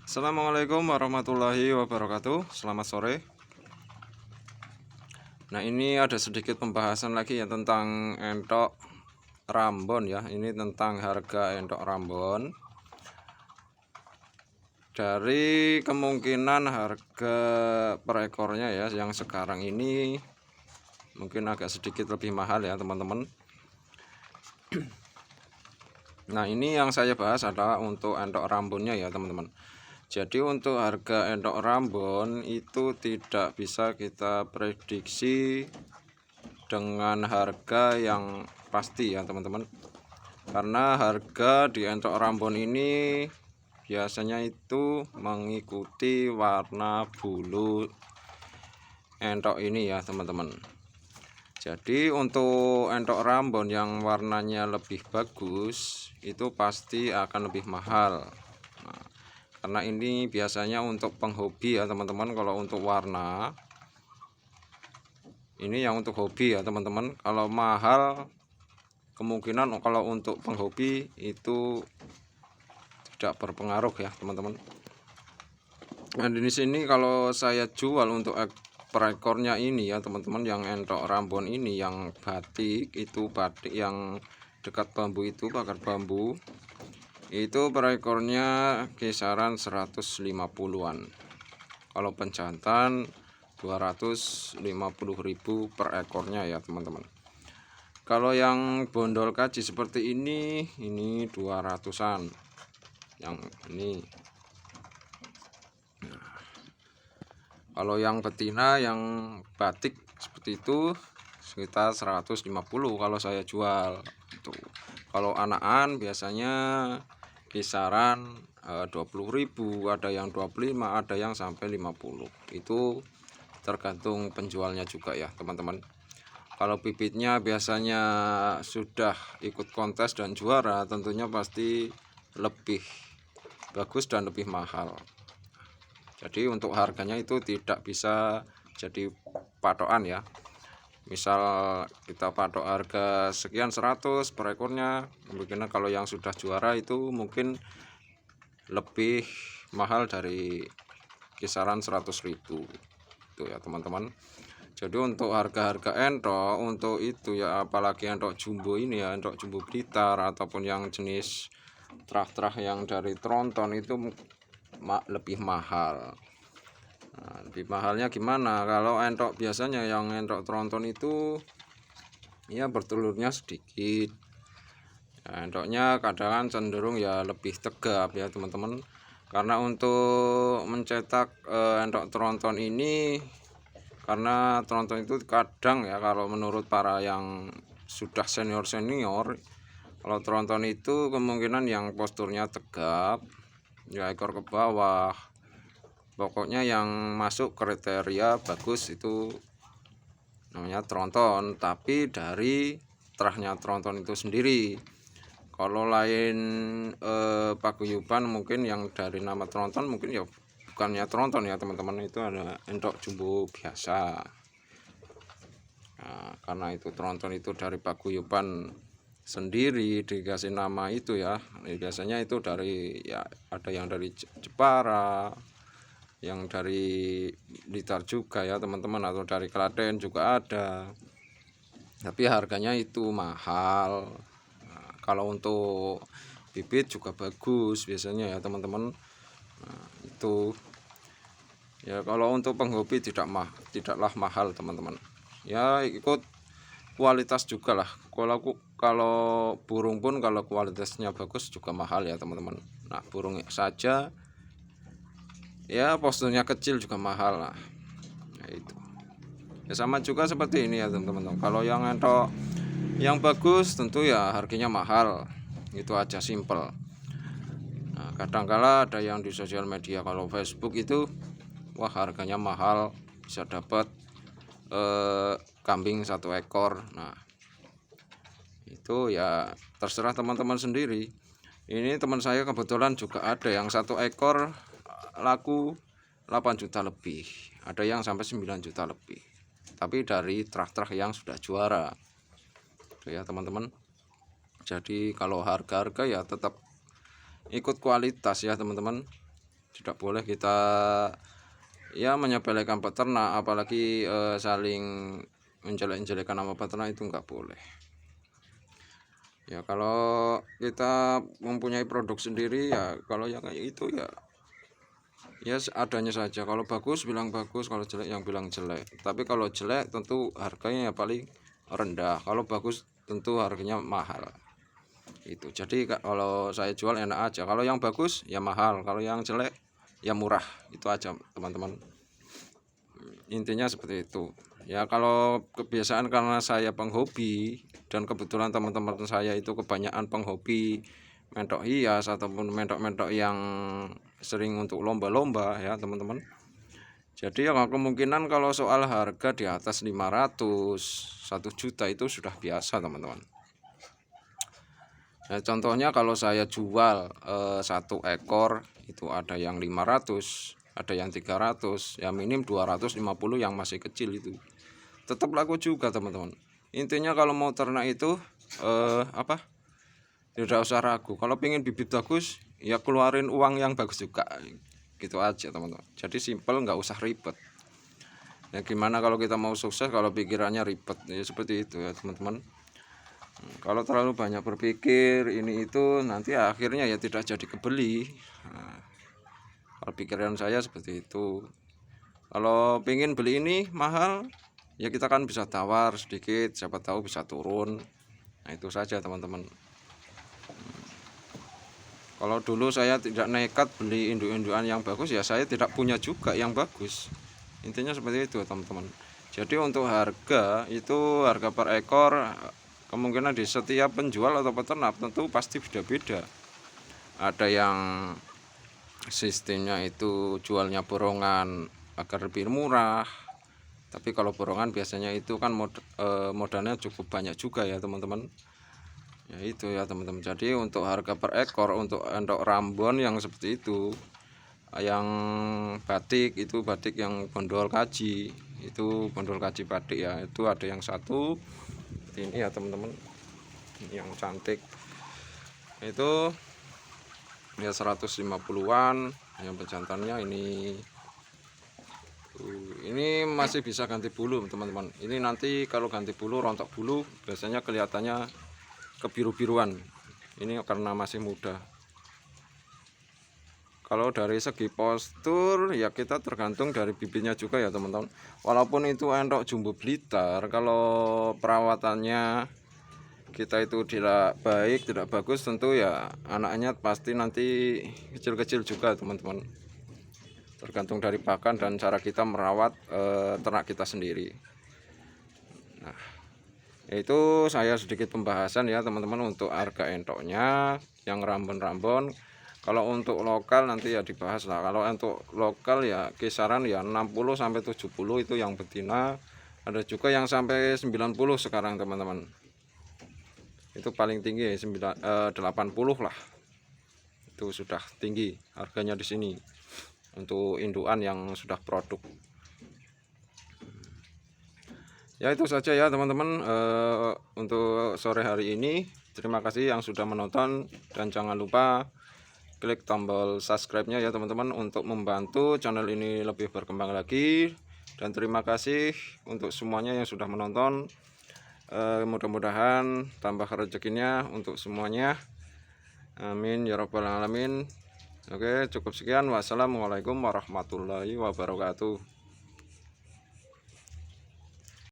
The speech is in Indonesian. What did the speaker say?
Assalamualaikum warahmatullahi wabarakatuh. Selamat sore. Nah, ini ada sedikit pembahasan lagi ya tentang entok Rambon ya. Ini tentang harga entok Rambon. Dari kemungkinan harga per ekornya ya yang sekarang ini mungkin agak sedikit lebih mahal ya, teman-teman. Nah, ini yang saya bahas adalah untuk entok Rambonnya ya, teman-teman. Jadi untuk harga entok Rambon itu tidak bisa kita prediksi dengan harga yang pasti ya, teman-teman. Karena harga di entok Rambon ini biasanya itu mengikuti warna bulu entok ini ya, teman-teman. Jadi untuk entok Rambon yang warnanya lebih bagus itu pasti akan lebih mahal. Nah, karena ini biasanya untuk penghobi ya, teman-teman. Kalau untuk warna ini yang untuk hobi ya, teman-teman. Kalau mahal kemungkinan kalau untuk penghobi itu tidak berpengaruh ya, teman-teman. Nah, di sini kalau saya jual untuk per ekornya ini ya, teman-teman, yang entok Rambon ini yang batik itu, batik yang dekat bambu itu, bakar bambu itu per ekornya kisaran 150-an. Kalau penjantan 250.000 per ekornya ya, teman-teman. Kalau yang bondol kaji seperti ini 200-an. Yang ini. Nah, kalau yang betina yang batik seperti itu sekitar 150 kalau saya jual. Tuh. Kalau anakan biasanya kisaran 20.000, ada yang 25, ada yang sampai 50. Itu tergantung penjualnya juga ya, teman-teman. Kalau bibitnya biasanya sudah ikut kontes dan juara, tentunya pasti lebih bagus dan lebih mahal. Jadi untuk harganya itu tidak bisa jadi patokan ya. Misal kita patok harga sekian 100 per ekornya, mungkin kalau yang sudah juara itu mungkin lebih mahal dari kisaran 100.000 itu ya, teman-teman. Jadi untuk harga-harga entok untuk itu ya, apalagi entok jumbo ini ya, entok jumbo Blitar ataupun yang jenis trah-trah yang dari tronton itu lebih mahal. Nah, lebih mahalnya gimana? Kalau entok biasanya yang entok tronton itu ya bertelurnya sedikit. Ya, entoknya kadang cenderung ya lebih tegap ya, teman-teman. Karena untuk mencetak entok tronton ini, karena tronton itu kadang ya, kalau menurut para yang sudah senior, kalau tronton itu kemungkinan yang posturnya tegap ya, ekor ke bawah, pokoknya yang masuk kriteria bagus itu namanya tronton. Tapi dari terahnya tronton itu sendiri. Kalau lain paguyuban mungkin yang dari nama tronton mungkin ya bukannya tronton ya, teman-teman, itu ada entok jumbo biasa. Nah, karena itu tronton itu dari paguyuban sendiri dikasih nama itu ya. Biasanya itu dari ya, ada yang dari Jepara, yang dari Blitar juga ya, teman-teman, atau dari Klaten juga ada. Tapi harganya itu mahal. Nah, kalau untuk bibit juga bagus biasanya ya, teman-teman. Nah, itu ya, kalau untuk penghobi tidaklah mahal, teman-teman. Ya ikut kualitas juga lah. Kalau burung pun kalau kualitasnya bagus juga mahal ya, teman-teman. Nah, burung saja ya posturnya kecil juga mahal lah. Nah, itu ya sama juga seperti ini ya, teman-teman. Kalau yang entok yang bagus tentu ya harganya mahal, itu aja, simple. Nah, kadangkala ada yang di sosial media, kalau Facebook itu wah harganya mahal, bisa dapat kambing 1 ekor. Nah, itu ya terserah teman-teman sendiri. Ini teman saya kebetulan juga ada yang 1 ekor laku 8 juta lebih, ada yang sampai 9 juta lebih, tapi dari trah-trah yang sudah juara. Itu ya, teman-teman. Jadi kalau harga-harga ya tetap ikut kualitas ya, teman-teman. Tidak boleh kita ya menyepelekan peternak, apalagi saling menjelek-jelekan nama peternak, itu nggak boleh. Ya kalau kita mempunyai produk sendiri ya, kalau yang kayak itu ya seadanya saja. Kalau bagus bilang bagus, kalau jelek yang bilang jelek. Tapi kalau jelek tentu harganya ya paling rendah, kalau bagus tentu harganya mahal. Itu jadi kalau saya jual enak aja, kalau yang bagus ya mahal, kalau yang jelek ya murah. Itu aja teman-teman, intinya seperti itu ya. Kalau kebiasaan karena saya penghobi, dan kebetulan teman-teman saya itu kebanyakan penghobi mentok hias ataupun mentok-mentok yang sering untuk lomba-lomba ya teman-teman. Jadi ya kemungkinan kalau soal harga di atas 500, 1 juta itu sudah biasa teman-teman. Nah, contohnya kalau saya jual 1 ekor itu ada yang 500, ada yang 300, ya minim 250 yang masih kecil itu tetap laku juga teman-teman. Intinya kalau mau ternak itu tidak usah ragu. Kalau pengen bibit bagus ya keluarin uang yang bagus juga, gitu aja teman-teman. Jadi simple, nggak usah ribet. Ya gimana kalau kita mau sukses kalau pikirannya ribet, ya seperti itu ya teman-teman. Kalau terlalu banyak berpikir ini itu, nanti akhirnya ya tidak jadi kebeli. Nah, kalau pikiran saya seperti itu. Kalau pengen beli ini mahal ya kita kan bisa tawar sedikit, siapa tahu bisa turun. Nah itu saja teman-teman. Kalau dulu saya tidak nekat beli induk-indukan yang bagus, ya saya tidak punya juga yang bagus. Intinya seperti itu teman-teman. Jadi untuk harga itu, harga per ekor kemungkinan di setiap penjual atau peternak tentu pasti beda-beda. Ada yang sistemnya itu jualnya borongan agar lebih murah, tapi kalau borongan biasanya itu kan modalnya cukup banyak juga ya teman-teman. Ya itu ya teman-teman. Jadi untuk harga per ekor untuk endok Rambon yang seperti itu, yang batik itu, batik yang bondol kaji itu, bondol kaji batik ya, itu ada yang satu ini ya teman-teman, yang cantik itu ya 150-an. yang pejantannya ini masih bisa ganti bulu teman-teman. Ini nanti kalau ganti bulu, rontok bulu, biasanya kelihatannya kebiru-biruan. Ini karena masih muda. Kalau dari segi postur ya kita tergantung dari bibitnya juga ya teman-teman. Walaupun itu endok jumbo Blitar, kalau perawatannya kita itu tidak baik, tidak bagus, tentu ya anaknya pasti nanti kecil-kecil juga teman-teman. Tergantung dari pakan dan cara kita merawat ternak kita sendiri. Nah, itu saya sedikit pembahasan ya teman-teman untuk harga endoknya yang Rambon-Rambon. Kalau untuk lokal nanti ya dibahas lah. Kalau untuk lokal ya kisaran ya 60 sampai 70 itu yang betina. Ada juga yang sampai 90 sekarang teman-teman. Itu paling tinggi ya 80 lah. Itu sudah tinggi harganya di sini untuk indukan yang sudah produk. Ya itu saja ya teman-teman untuk sore hari ini. Terima kasih yang sudah menonton, dan jangan lupa klik tombol subscribe-nya ya teman-teman untuk membantu channel ini lebih berkembang lagi. Dan terima kasih untuk semuanya yang sudah menonton. Mudah-mudahan tambah rezekinya untuk semuanya. Amin ya rabbal alamin. Oke, cukup sekian. Wassalamualaikum warahmatullahi wabarakatuh.